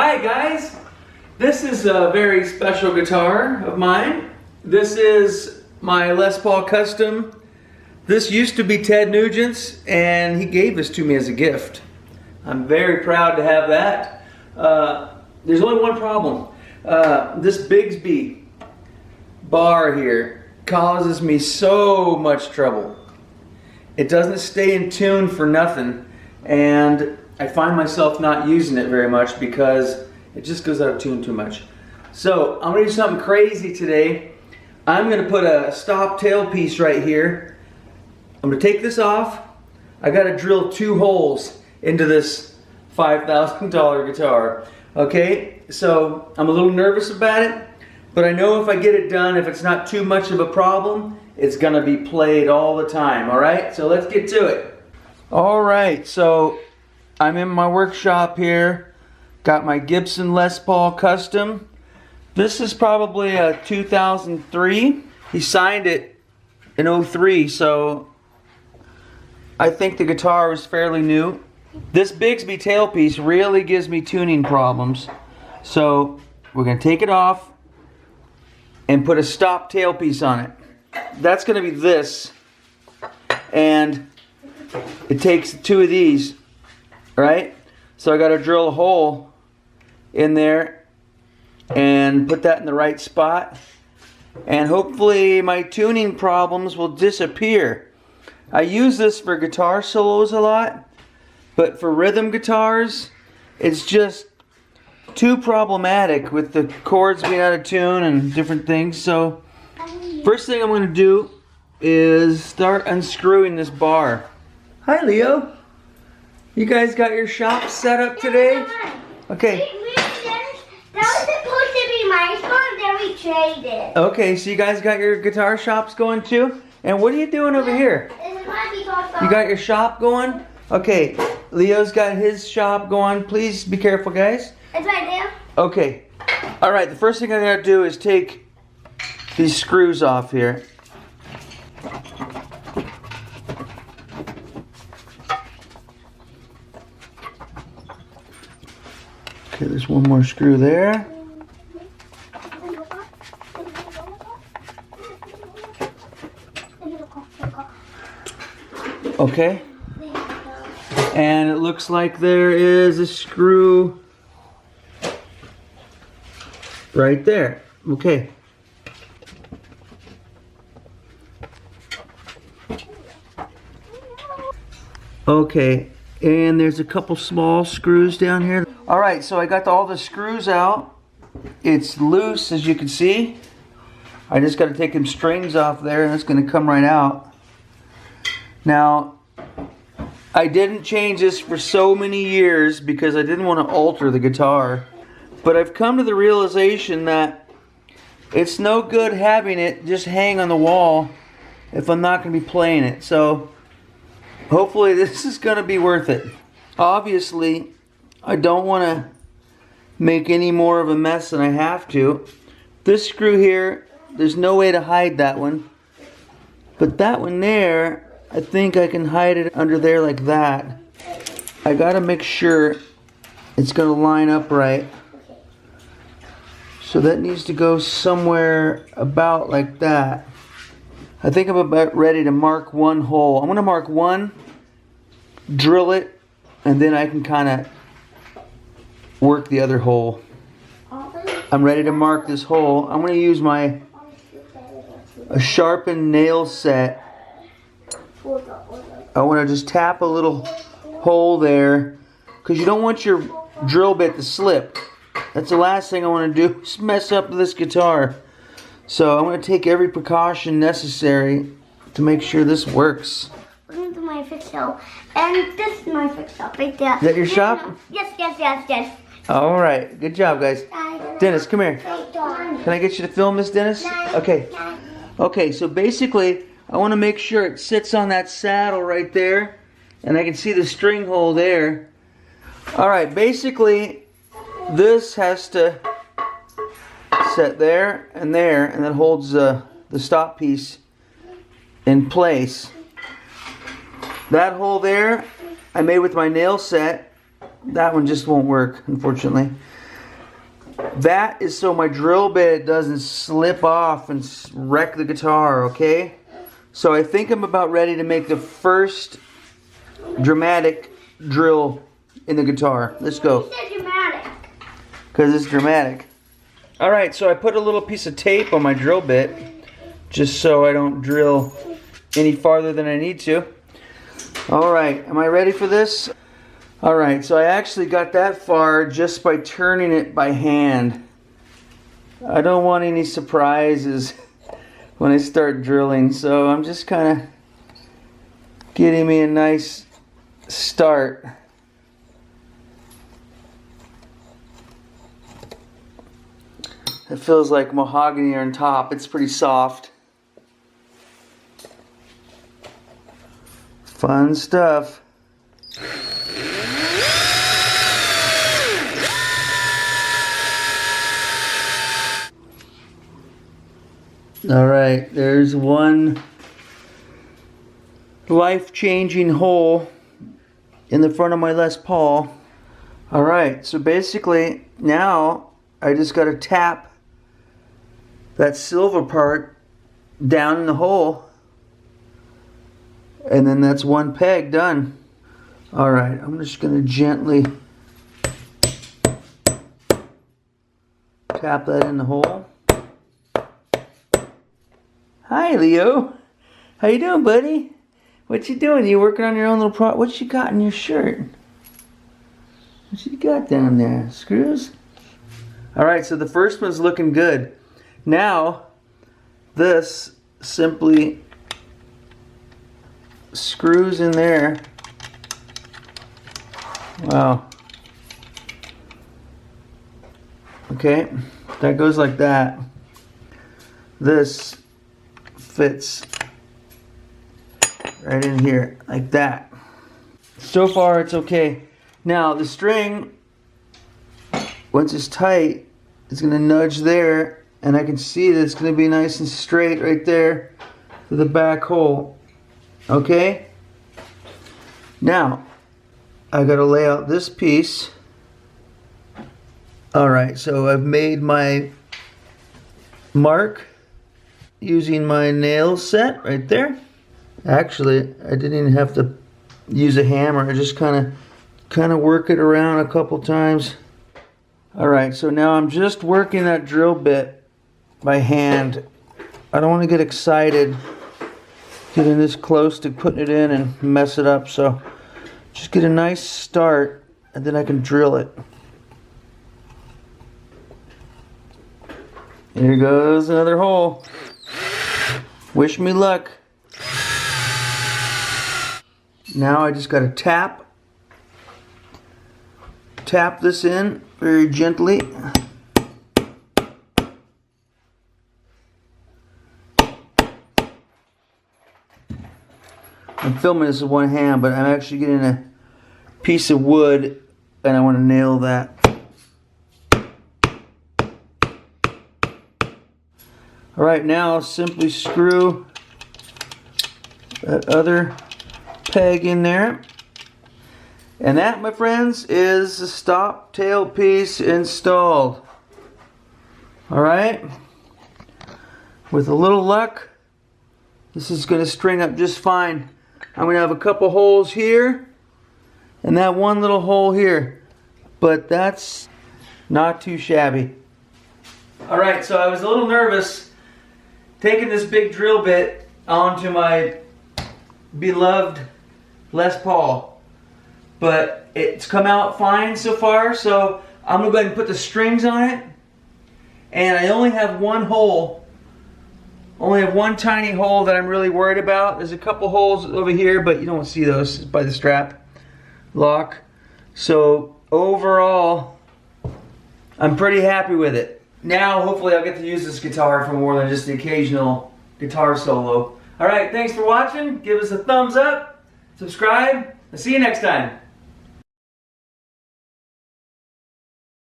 Hi guys, this is a very special guitar of mine. This is my Les Paul Custom. This used to be Ted Nugent's and he gave this to me as a gift. I'm very proud to have that. There's only one problem. This Bigsby bar here causes me so much trouble. It doesn't stay in tune for nothing, and I find myself not using it very much because it just goes out of tune too much. So I'm going to do something crazy today. I'm going to put a stop tailpiece right here. I'm going to take this off. I got to drill 2 holes into this $5,000 guitar. Okay, so I'm a little nervous about it, but I know if I get it done, if it's not too much of a problem, it's going to be played all the time. Alright, so let's get to it. Alright, so I'm in my workshop here. Got my Gibson Les Paul Custom. This is probably a 2003. He signed it in 03, so I think the guitar was fairly new. This Bigsby tailpiece really gives me tuning problems. So we're going to take it off and put a stop tailpiece on it. That's going to be this. And it takes 2 of these. Right? So I got to drill a hole in there and put that in the right spot, and hopefully my tuning problems will disappear. I use this for guitar solos a lot, but for rhythm guitars it's just too problematic with the chords being out of tune and different things. So first thing I'm going to do is start unscrewing this bar. Hi Leo. You guys got your shop set up today? Okay. That was supposed to be my phone, then we traded. Okay, so you guys got your guitar shops going too? And what are you doing over here? You got your shop going? Okay, Leo's got his shop going. Please be careful, guys. It's right there. Okay. Alright, the first thing I gotta do is take these screws off here. Okay, there's one more screw there. Okay. And it looks like there is a screw right there. Okay. Okay. And there's a couple small screws down here. Alright, so I got all the screws out. It's loose, as you can see. I just got to take them strings off there and it's going to come right out. Now, I didn't change this for so many years because I didn't want to alter the guitar. But I've come to the realization that it's no good having it just hang on the wall if I'm not going to be playing it. So hopefully this is going to be worth it. Obviously, I don't want to make any more of a mess than I have to. This screw here, there's no way to hide that one. But that one there, I think I can hide it under there like that. I got to make sure it's going to line up right. So that needs to go somewhere about like that. I think I'm about ready to mark one hole. I'm going to mark one, drill it, and then I can kind of work the other hole. I'm ready to mark this hole. I'm going to use a sharpened nail set. I want to just tap a little hole there because you don't want your drill bit to slip. That's the last thing I want to do is mess up this guitar. So I'm going to take every precaution necessary to make sure this works. Welcome to my fix shop. And this is my fix shop right there. Is that your shop? Yes. Alright, good job guys. Dennis, come here. Can I get you to film this, Dennis? Okay. Okay, so basically I want to make sure it sits on that saddle right there. And I can see the string hole there. Alright, basically this has to set there, and that holds the stop piece in place. That hole there I made with my nail set. That one just won't work, unfortunately. That is so my drill bit doesn't slip off and wreck the guitar, okay? So I think I'm about ready to make the first dramatic drill in the guitar. Let's go. You said dramatic. Because it's dramatic. Alright, so I put a little piece of tape on my drill bit just so I don't drill any farther than I need to. Alright, am I ready for this? Alright, so I actually got that far just by turning it by hand. I don't want any surprises when I start drilling, so I'm just kind of getting me a nice start. It feels like mahogany on top. It's pretty soft. Fun stuff. All right, there's one life-changing hole in the front of my Les Paul. All right, so basically now I just got to tap that silver part down in the hole, and then that's one peg done. All right, I'm just going to gently tap that in the hole. Hi, Leo. How you doing, buddy? What you doing? You working on your own little project? What you got in your shirt? What you got down there? Screws? All right, so the first one's looking good. Now, this simply screws in there. Wow. Okay, that goes like that. This fits right in here, like that. So far, it's okay. Now, the string, once it's tight, it's going to nudge there. And I can see that it's going to be nice and straight right there to the back hole. Okay? Now, I got to lay out this piece. Alright, so I've made my mark using my nail set right there. Actually, I didn't even have to use a hammer. I just kind of work it around a couple times. Alright, so now I'm just working that drill bit by hand. I don't want to get excited getting this close to putting it in and mess it up, so just get a nice start and then I can drill it. Here goes another hole. Wish me luck. Now I just got to tap this in very gently. I'm filming this with one hand, but I'm actually getting a piece of wood and I want to nail that. Alright, now simply screw that other peg in there. And that, my friends, is the stop tailpiece installed. Alright? With a little luck, this is going to string up just fine. I'm going to have a couple holes here and that one little hole here, but that's not too shabby. Alright, so I was a little nervous taking this big drill bit onto my beloved Les Paul, but it's come out fine so far, so I'm going to go ahead and put the strings on it, and I only have one hole. Only have one tiny hole that I'm really worried about. There's a couple holes over here, but you don't see those by the strap lock. So overall, I'm pretty happy with it. Now, hopefully I'll get to use this guitar for more than just the occasional guitar solo. Alright, thanks for watching. Give us a thumbs up, subscribe, and see you next time.